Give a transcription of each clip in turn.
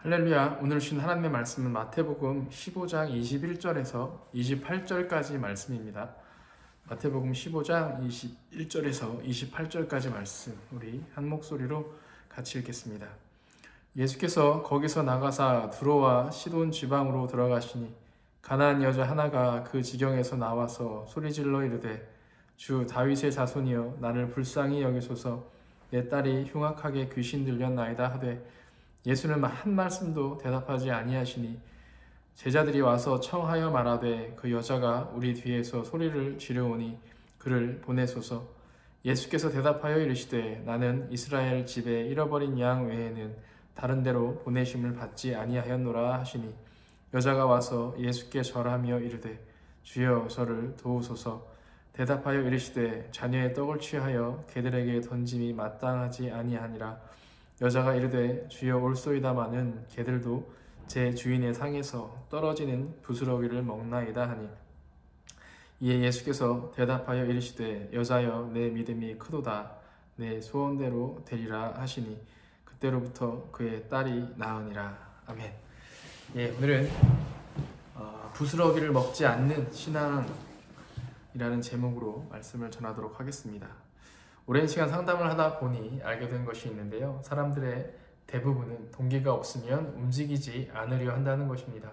할렐루야. 오늘 주신 하나님의 말씀은 마태복음 15장 21절에서 28절까지 말씀입니다. 마태복음 15장 21절에서 28절까지 말씀, 우리 한 목소리로 같이 읽겠습니다. 예수께서 거기서 나가사 두로와 시돈 지방으로 들어가시니 가나안 여자 하나가 그 지경에서 나와서 소리질러 이르되 주 다윗의 자손이여 나를 불쌍히 여기소서 내 딸이 흉악하게 귀신 들렸나이다 하되 예수는 한 말씀도 대답하지 아니하시니 제자들이 와서 청하여 말하되 그 여자가 우리 뒤에서 소리를 지르오니 그를 보내소서. 예수께서 대답하여 이르시되 나는 이스라엘 집에 잃어버린 양 외에는 다른 데로 보내심을 받지 아니하였노라 하시니 여자가 와서 예수께 절하며 이르되 주여 저를 도우소서. 대답하여 이르시되 자녀의 떡을 취하여 개들에게 던짐이 마땅하지 아니하니라. 여자가 이르되 주여 올소이다마는 개들도 제 주인의 상에서 떨어지는 부스러기를 먹나이다 하니 이에 예수께서 대답하여 이르시되 여자여 내 믿음이 크도다 내 소원대로 되리라 하시니 그때로부터 그의 딸이 나으니라. 아멘. 오늘은 부스러기를 먹지 않는 신앙이라는 제목으로 말씀을 전하도록 하겠습니다. 오랜 시간 상담을 하다 보니 알게 된 것이 있는데요. 사람들의 대부분은 동기가 없으면 움직이지 않으려 한다는 것입니다.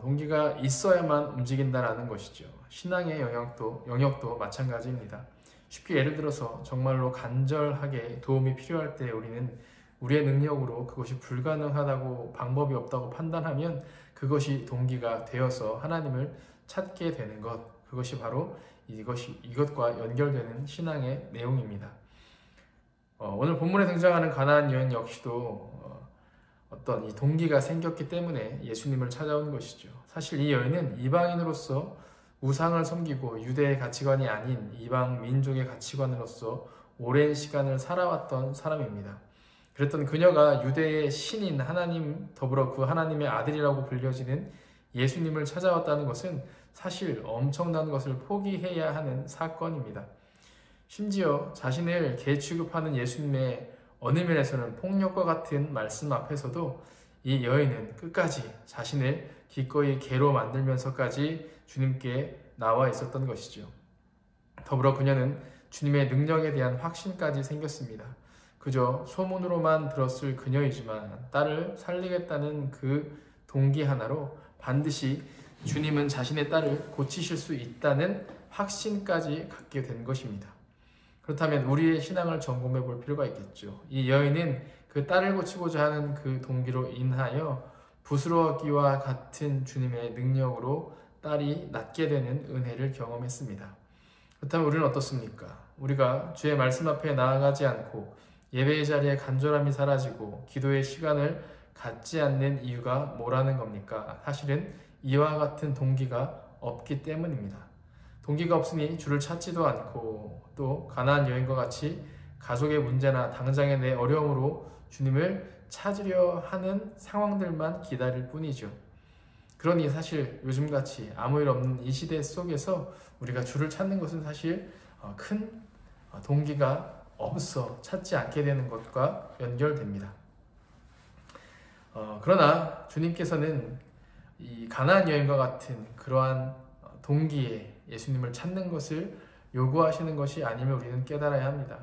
동기가 있어야만 움직인다라는 것이죠. 신앙의 영역도 마찬가지입니다. 쉽게 예를 들어서 정말로 간절하게 도움이 필요할 때 우리는 우리의 능력으로 그것이 불가능하다고 방법이 없다고 판단하면 그것이 동기가 되어서 하나님을 찾게 되는 것, 그것이 바로 이것과 연결되는 신앙의 내용입니다. 오늘 본문에 등장하는 가나안 여인 역시도 어떤 이 동기가 생겼기 때문에 예수님을 찾아온 것이죠. 사실 이 여인은 이방인으로서 우상을 섬기고 유대의 가치관이 아닌 이방 민족의 가치관으로서 오랜 시간을 살아왔던 사람입니다. 그랬던 그녀가 유대의 신인 하나님 더불어 그 하나님의 아들이라고 불려지는 예수님을 찾아왔다는 것은 사실 엄청난 것을 포기해야 하는 사건입니다. 심지어 자신을 개 취급하는 예수님의 어느 면에서는 폭력과 같은 말씀 앞에서도 이 여인은 끝까지 자신을 기꺼이 개로 만들면서까지 주님께 나와 있었던 것이죠. 더불어 그녀는 주님의 능력에 대한 확신까지 생겼습니다. 그저 소문으로만 들었을 그녀이지만 딸을 살리겠다는 그 동기 하나로 반드시 주님은 자신의 딸을 고치실 수 있다는 확신까지 갖게 된 것입니다. 그렇다면 우리의 신앙을 점검해 볼 필요가 있겠죠. 이 여인은 그 딸을 고치고자 하는 그 동기로 인하여 부스러기와 같은 주님의 능력으로 딸이 낫게 되는 은혜를 경험했습니다. 그렇다면 우리는 어떻습니까? 우리가 주의 말씀 앞에 나아가지 않고 예배의 자리에 간절함이 사라지고 기도의 시간을 갖지 않는 이유가 뭐라는 겁니까? 사실은 이와 같은 동기가 없기 때문입니다. 동기가 없으니 주를 찾지도 않고 또 가나안 여인과 같이 가족의 문제나 당장의 내 어려움으로 주님을 찾으려 하는 상황들만 기다릴 뿐이죠. 그러니 사실 요즘같이 아무 일 없는 이 시대 속에서 우리가 주를 찾는 것은 사실 큰 동기가 없어 찾지 않게 되는 것과 연결됩니다. 그러나 주님께서는 이 가나안 여인과 같은 그러한 동기에 예수님을 찾는 것을 요구하시는 것이 아님을 우리는 깨달아야 합니다.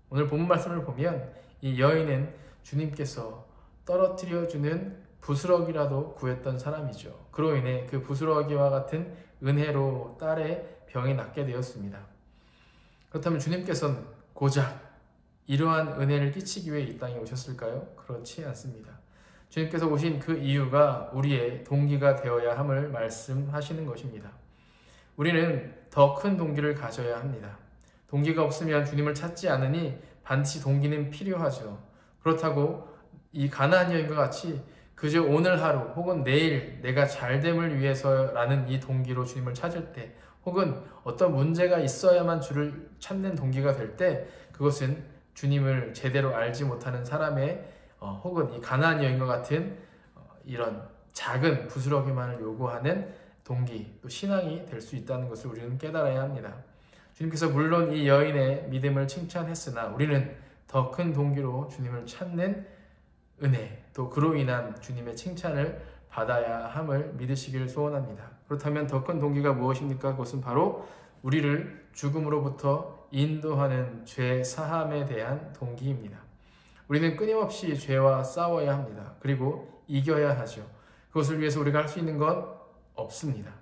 오늘 본문 말씀을 보면 이 여인은 주님께서 떨어뜨려주는 부스러기라도 구했던 사람이죠. 그로 인해 그 부스러기와 같은 은혜로 딸의 병이 낫게 되었습니다. 그렇다면 주님께서는 고작 이러한 은혜를 끼치기 위해 이 땅에 오셨을까요? 그렇지 않습니다. 주님께서 오신 그 이유가 우리의 동기가 되어야 함을 말씀하시는 것입니다. 우리는 더 큰 동기를 가져야 합니다. 동기가 없으면 주님을 찾지 않으니 반드시 동기는 필요하죠. 그렇다고 이 가나안 여인과 같이 그저 오늘 하루 혹은 내일 내가 잘됨을 위해서라는 이 동기로 주님을 찾을 때 혹은 어떤 문제가 있어야만 주를 찾는 동기가 될 때 그것은 주님을 제대로 알지 못하는 사람의 혹은 이 가나안 여인과 같은 이런 작은 부스러기만을 요구하는 동기, 또 신앙이 될 수 있다는 것을 우리는 깨달아야 합니다. 주님께서 물론 이 여인의 믿음을 칭찬했으나 우리는 더 큰 동기로 주님을 찾는 은혜, 또 그로 인한 주님의 칭찬을 받아야 함을 믿으시길 소원합니다. 그렇다면 더 큰 동기가 무엇입니까? 그것은 바로 우리를 죽음으로부터 인도하는 죄 사함에 대한 동기입니다. 우리는 끊임없이 죄와 싸워야 합니다. 그리고 이겨야 하죠. 그것을 위해서 우리가 할 수 있는 건 없습니다.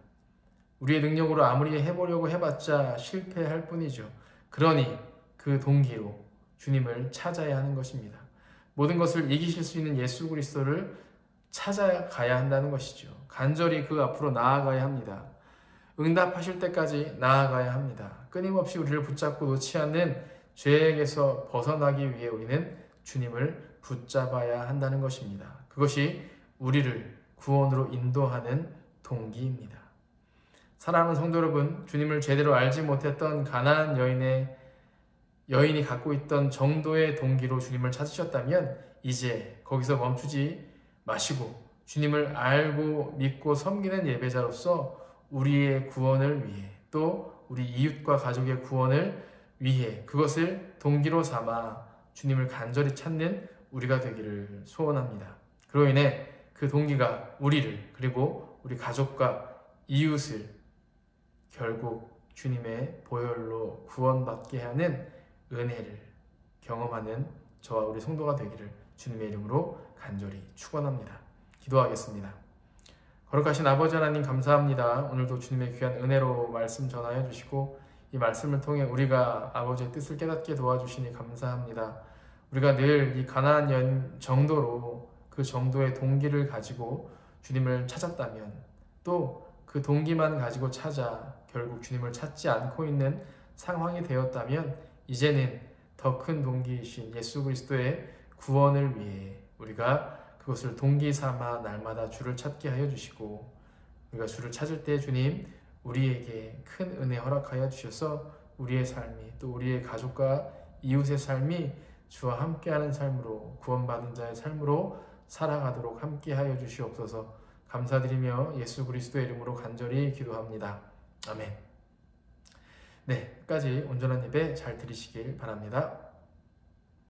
우리의 능력으로 아무리 해보려고 해봤자 실패할 뿐이죠. 그러니 그 동기로 주님을 찾아야 하는 것입니다. 모든 것을 이기실 수 있는 예수 그리스도를 찾아가야 한다는 것이죠. 간절히 그 앞으로 나아가야 합니다. 응답하실 때까지 나아가야 합니다. 끊임없이 우리를 붙잡고 놓지 않는 죄에게서 벗어나기 위해 우리는 주님을 붙잡아야 한다는 것입니다. 그것이 우리를 구원으로 인도하는 동기입니다. 사랑하는 성도 여러분, 주님을 제대로 알지 못했던 가나안 여인이 갖고 있던 정도의 동기로 주님을 찾으셨다면 이제 거기서 멈추지 마시고 주님을 알고 믿고 섬기는 예배자로서 우리의 구원을 위해 또 우리 이웃과 가족의 구원을 위해 그것을 동기로 삼아 주님을 간절히 찾는 우리가 되기를 소원합니다. 그로 인해 그 동기가 우리를 그리고 우리 가족과 이웃을 결국 주님의 보혈로 구원받게 하는 은혜를 경험하는 저와 우리 성도가 되기를 주님의 이름으로 간절히 축원합니다. 기도하겠습니다. 거룩하신 아버지 하나님 감사합니다. 오늘도 주님의 귀한 은혜로 말씀 전하여 주시고 이 말씀을 통해 우리가 아버지의 뜻을 깨닫게 도와주시니 감사합니다. 우리가 늘 이 가나안 여인 정도로 그 정도의 동기를 가지고 주님을 찾았다면 또 그 동기만 가지고 찾아 결국 주님을 찾지 않고 있는 상황이 되었다면 이제는 더 큰 동기이신 예수 그리스도의 구원을 위해 우리가 그것을 동기 삼아 날마다 주를 찾게 하여 주시고 우리가 주를 찾을 때 주님 우리에게 큰 은혜 허락하여 주셔서 우리의 삶이 또 우리의 가족과 이웃의 삶이 주와 함께하는 삶으로 구원받은 자의 삶으로 살아가도록 함께하여 주시옵소서. 감사드리며 예수 그리스도의 이름으로 간절히 기도합니다. 아멘. 네, 끝까지 온전한 예배 잘 드리시길 바랍니다.